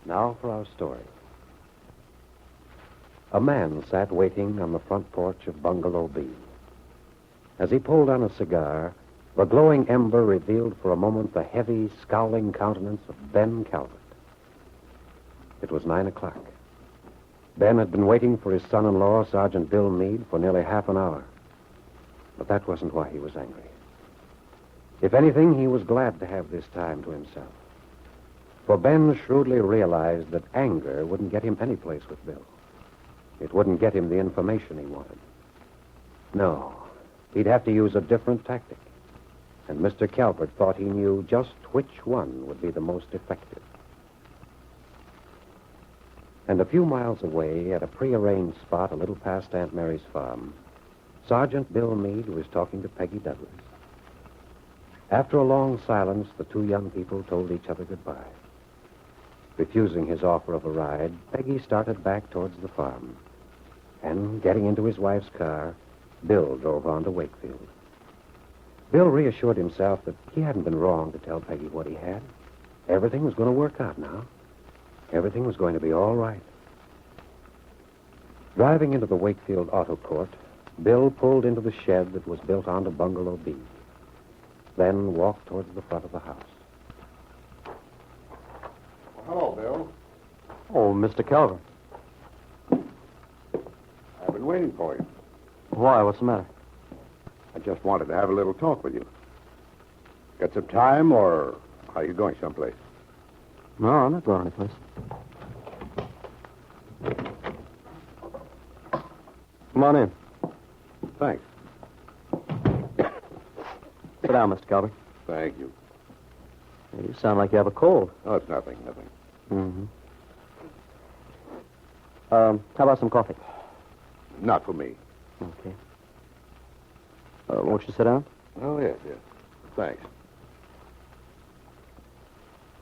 Now for our story. A man sat waiting on the front porch of Bungalow B. As he pulled on a cigar, the glowing ember revealed for a moment the heavy, scowling countenance of Ben Calvert. It was 9 o'clock. Ben had been waiting for his son-in-law, Sergeant Bill Meade, for nearly half an hour. But that wasn't why he was angry. If anything, he was glad to have this time to himself. For Ben shrewdly realized that anger wouldn't get him any place with Bill. It wouldn't get him the information he wanted. No, he'd have to use a different tactic. And Mr. Calvert thought he knew just which one would be the most effective. And a few miles away, at a prearranged spot a little past Aunt Mary's farm, Sergeant Bill Meade was talking to Peggy Douglas. After a long silence, the two young people told each other goodbye. Refusing his offer of a ride, Peggy started back towards the farm. And, getting into his wife's car, Bill drove on to Wakefield. Bill reassured himself that he hadn't been wrong to tell Peggy what he had. Everything was going to work out now. Everything was going to be all right. Driving into the Wakefield Auto Court, Bill pulled into the shed that was built onto Bungalow B. Then walked towards the front of the house. Well, hello, Bill. Oh, Mr. Calvert. I've been waiting for you. Why? What's the matter? I just wanted to have a little talk with you. Got some time, or are you going someplace? No, I'm not going anyplace. Come on in. Thanks. Sit down, Mr. Calvert. Thank you. You sound like you have a cold. Oh, it's nothing. Mm-hmm. How about some coffee? Not for me. Okay. Won't you sit down? Oh, yes. Thanks.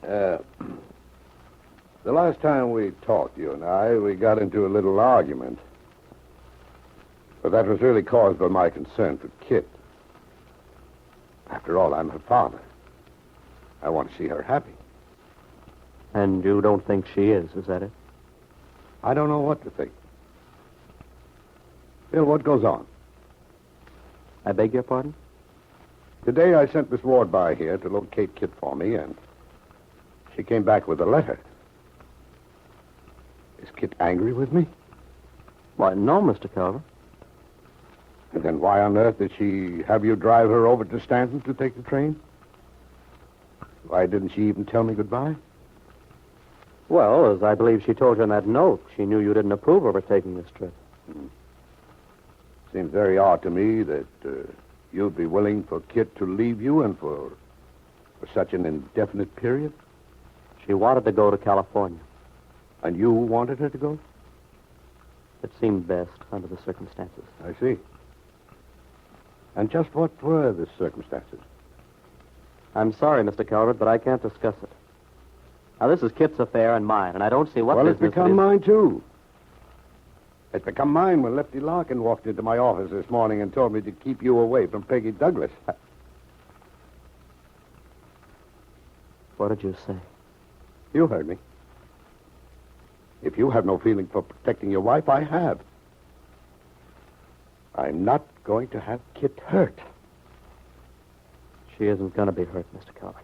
The last time we talked, you and I, we got into a little argument. But that was really caused by my concern for Kit. After all, I'm her father. I want to see her happy. And you don't think she is that it? I don't know what to think. Bill, what goes on? I beg your pardon? Today I sent Miss Ward by here to locate Kit for me, and she came back with a letter. Is Kit angry with me? Why, no, Mr. Calvert. And then why on earth did she have you drive her over to Stanton to take the train? Why didn't she even tell me goodbye? Well, as I believe she told you in that note, she knew you didn't approve of her taking this trip. Seems very odd to me that you'd be willing for Kit to leave you and for such an indefinite period. She wanted to go to California. And you wanted her to go? It seemed best under the circumstances. I see. And just what were the circumstances? I'm sorry, Mr. Calvert, but I can't discuss it. Now, this is Kit's affair and mine, and I don't see what Well, business it's become it is. mine, too. It's become mine when Lefty Larkin walked into my office this morning and told me to keep you away from Peggy Douglas. What did you say? You heard me. If you have no feeling for protecting your wife, I have. I'm not going to have Kit hurt. She isn't going to be hurt, Mr. Calvert.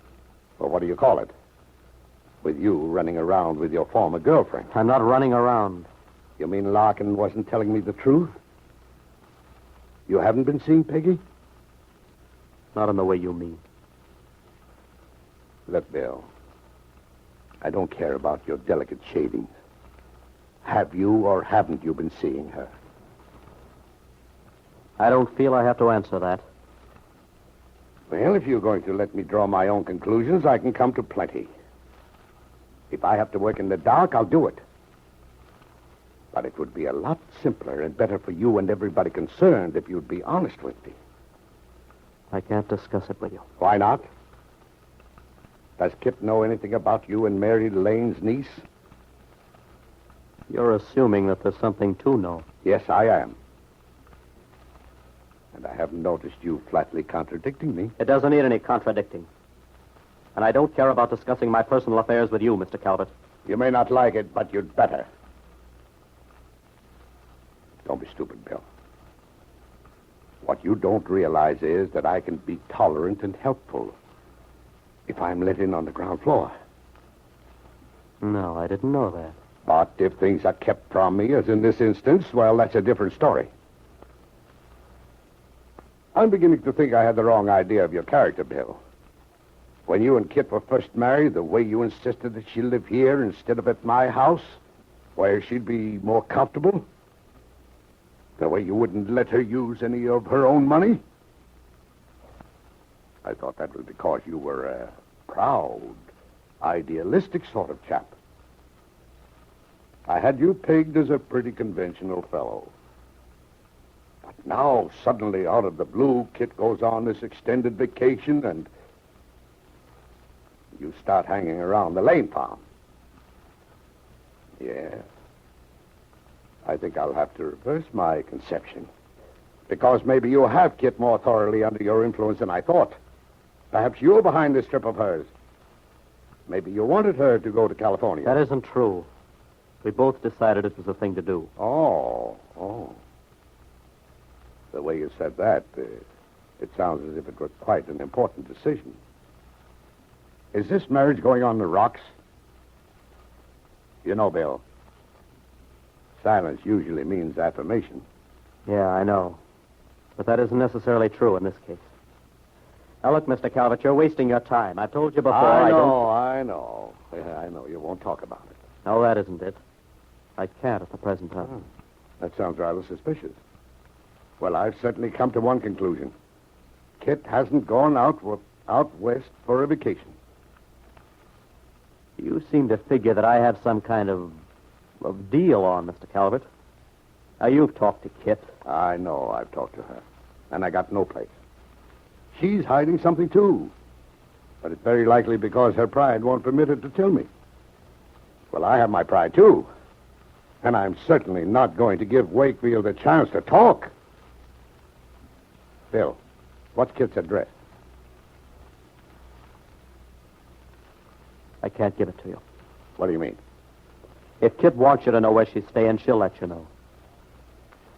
Well, what do you call it? With you running around with your former girlfriend. I'm not running around. You mean Larkin wasn't telling me the truth? You haven't been seeing Peggy? Not in the way you mean. Look, Bill, I don't care about your delicate shadings. Have you or haven't you been seeing her? I don't feel I have to answer that. Well, if you're going to let me draw my own conclusions, I can come to plenty. If I have to work in the dark, I'll do it. But it would be a lot simpler and better for you and everybody concerned if you'd be honest with me. I can't discuss it with you. Why not? Does Kit know anything about you and Mary Lane's niece? You're assuming that there's something to know. Yes, I am. And I haven't noticed you flatly contradicting me. It doesn't need any contradicting. And I don't care about discussing my personal affairs with you, Mr. Calvert. You may not like it, but you'd better. Don't be stupid, Bill. What you don't realize is that I can be tolerant and helpful if I'm let in on the ground floor. No, I didn't know that. But if things are kept from me, as in this instance, well, that's a different story. I'm beginning to think I had the wrong idea of your character, Bill. When you and Kit were first married, the way you insisted that she live here instead of at my house, where she'd be more comfortable, the way you wouldn't let her use any of her own money, I thought that was because you were a proud, idealistic sort of chap. I had you pegged as a pretty conventional fellow. But now, suddenly, out of the blue, Kit goes on this extended vacation, and you start hanging around the Lane farm. Yeah. I think I'll have to reverse my conception. Because maybe you have Kit more thoroughly under your influence than I thought. Perhaps you're behind this trip of hers. Maybe you wanted her to go to California. That isn't true. We both decided it was the thing to do. Oh. The way you said that, it sounds as if it was quite an important decision. Is this marriage going on the rocks? You know, Bill, silence usually means affirmation. Yeah, I know. But that isn't necessarily true in this case. Now, look, Mr. Calvert, you're wasting your time. I've told you before I don't... know. Yeah, I know. You won't talk about it. No, that isn't it. I can't at the present time. That sounds rather suspicious. Well, I've certainly come to one conclusion. Kit hasn't gone out west for a vacation. You seem to figure that I have some kind of deal on, Mr. Calvert. Now, you've talked to Kit. I know I've talked to her, and I got no place. She's hiding something, too. But it's very likely because her pride won't permit her to tell me. Well, I have my pride, too. And I'm certainly not going to give Wakefield a chance to talk. Bill, what's Kit's address? I can't give it to you. What do you mean? If Kit wants you to know where she's staying, she'll let you know.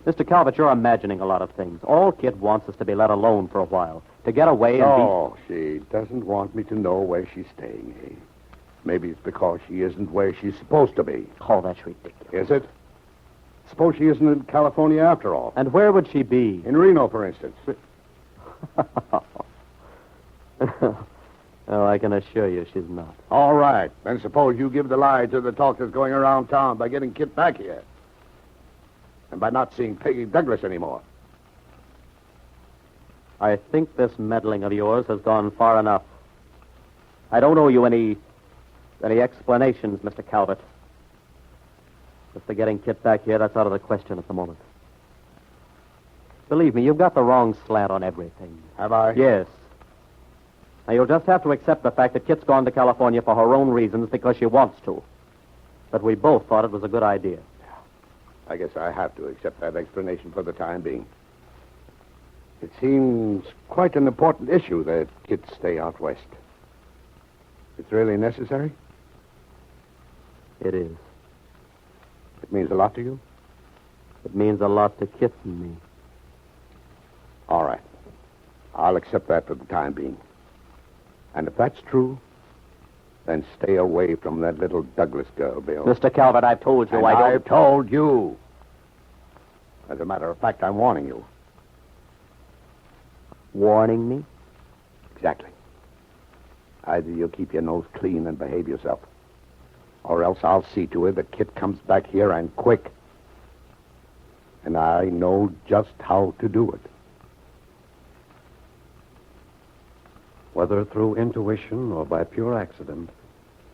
Mr. Calvert, you're imagining a lot of things. All Kit wants is to be let alone for a while, to get away and No, she doesn't want me to know where she's staying, eh? Maybe it's because she isn't where she's supposed to be. Oh, that's ridiculous. Is it? Suppose she isn't in California after all. And where would she be? In Reno, for instance. Oh, I can assure you she's not. All right. Then suppose you give the lie to the talk that's going around town by getting Kit back here. And by not seeing Peggy Douglas anymore. I think this meddling of yours has gone far enough. I don't owe you any explanations, Mr. Calvert. As for getting Kit back here, that's out of the question at the moment. Believe me, you've got the wrong slant on everything. Have I? Yes. Now, you'll just have to accept the fact that Kit's gone to California for her own reasons because she wants to. But we both thought it was a good idea. I guess I have to accept that explanation for the time being. It seems quite an important issue that Kit stay out west. It's really necessary? It is. It means a lot to you? It means a lot to Kit and me. All right. I'll accept that for the time being. And if that's true, then stay away from that little Douglas girl, Bill. Mr. Calvert, I've told you And I don't... I've told you. As a matter of fact, I'm warning you. Warning me? Exactly. Either you'll keep your nose clean and behave yourself, or else I'll see to it that Kit comes back here and quick. And I know just how to do it. Whether through intuition or by pure accident,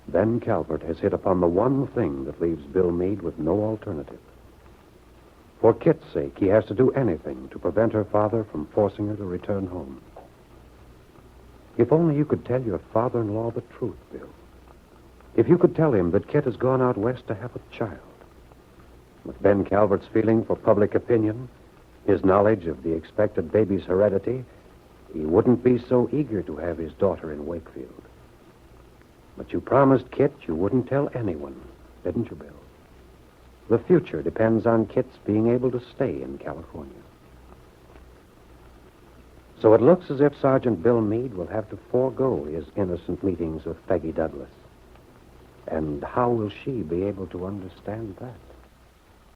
Ben Calvert has hit upon the one thing that leaves Bill Meade with no alternative. For Kit's sake, he has to do anything to prevent her father from forcing her to return home. If only you could tell your father-in-law the truth, Bill. If you could tell him that Kit has gone out west to have a child. With Ben Calvert's feeling for public opinion, his knowledge of the expected baby's heredity, he wouldn't be so eager to have his daughter in Wakefield. But you promised Kit you wouldn't tell anyone, didn't you, Bill? The future depends on Kit's being able to stay in California. So it looks as if Sergeant Bill Meade will have to forego his innocent meetings with Peggy Douglas. And how will she be able to understand that?